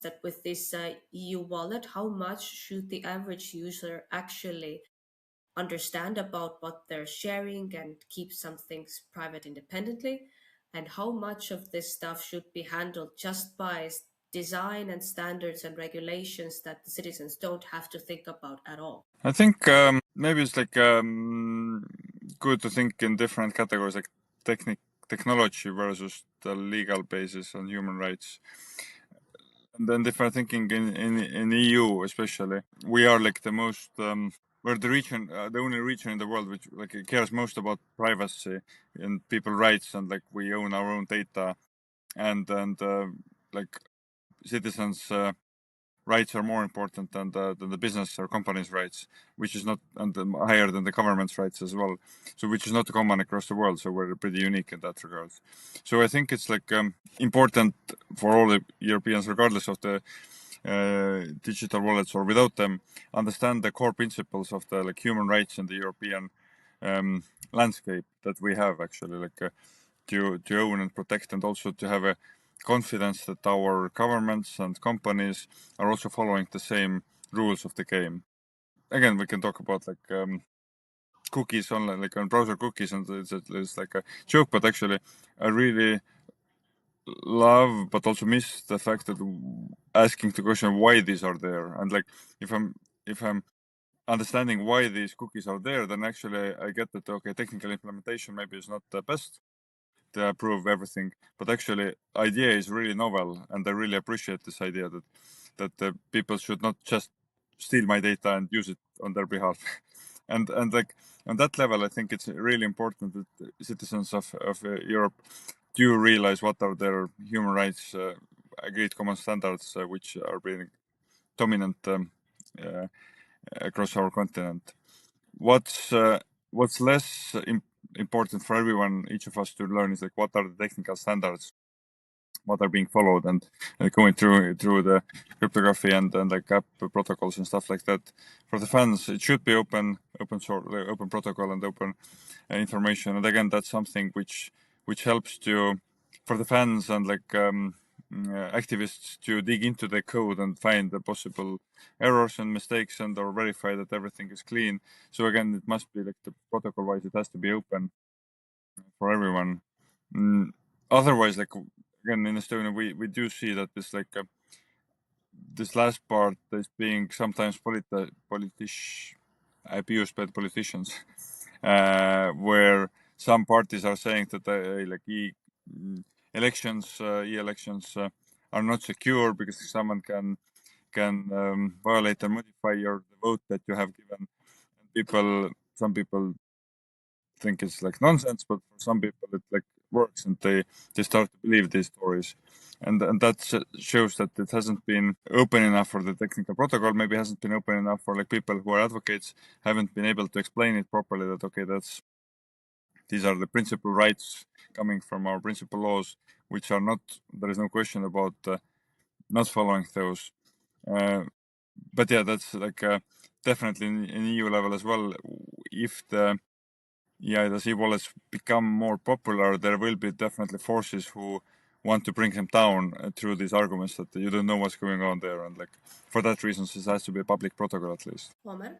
that with this EU wallet, how much should the average user actually understand about what they're sharing and keep some things private independently? And how much of this stuff should be handled just by design and standards and regulations that the citizens don't have to think about at all? I think maybe it's like good to think in different categories, like technology versus the legal basis on human rights. And then different thinking in EU especially. We are like the most we're the region, the only region in the world which like cares most about privacy and people rights, and like we own our own data, and like citizens rights are more important than the business or companies' rights, which is not, and higher than the government's rights as well. So which is not common across the world. So we're pretty unique in that regard. So I think it's like important for all the Europeans, regardless of the digital wallets or without them, understand the core principles of the like human rights in the European landscape that we have actually, like to own and protect, and also to have a confidence that our governments and companies are also following the same rules of the game. Again, we can talk about like cookies online, like on browser cookies, and it's like a joke, but actually I really love but also miss the fact that asking the question why these are there, and like if I'm understanding why these cookies are there, then actually I get that okay, technical implementation maybe is not the best to approve everything, but actually idea is really novel, and I really appreciate this idea that the people should not just steal my data and use it on their behalf. And like on that level, I think it's really important that citizens of Europe do realize what are their human rights agreed common standards, which are being dominant uh, across our continent. What's less important for everyone, each of us to learn, is like what are the technical standards, what are being followed, and going through the cryptography and like app protocols and stuff like that. For the fans, it should be open source, open protocol and open information. And again, that's something which helps to for the fans and like activists to dig into the code and find the possible errors and mistakes, and or verify that everything is clean. So again, it must be like the protocol wise, it has to be open for everyone. Otherwise, like again in Estonia, we do see that this like this last part is being sometimes abused by the politicians, where some parties are saying that like e-elections are not secure because someone can violate and modify the vote that you have given. And some people think it's like nonsense, but for some people it like works, and they start to believe these stories. And that shows that it hasn't been open enough for the technical protocol, maybe hasn't been open enough for like people who are advocates, haven't been able to explain it properly, that okay, these are the principal rights coming from our principal laws, which are not, there is no question about not following those. But yeah, that's like definitely in EU level as well. If the e-wallets become more popular, there will be definitely forces who want to bring them down through these arguments that you don't know what's going on there, and like for that reason, this has to be a public protocol at least. Woman?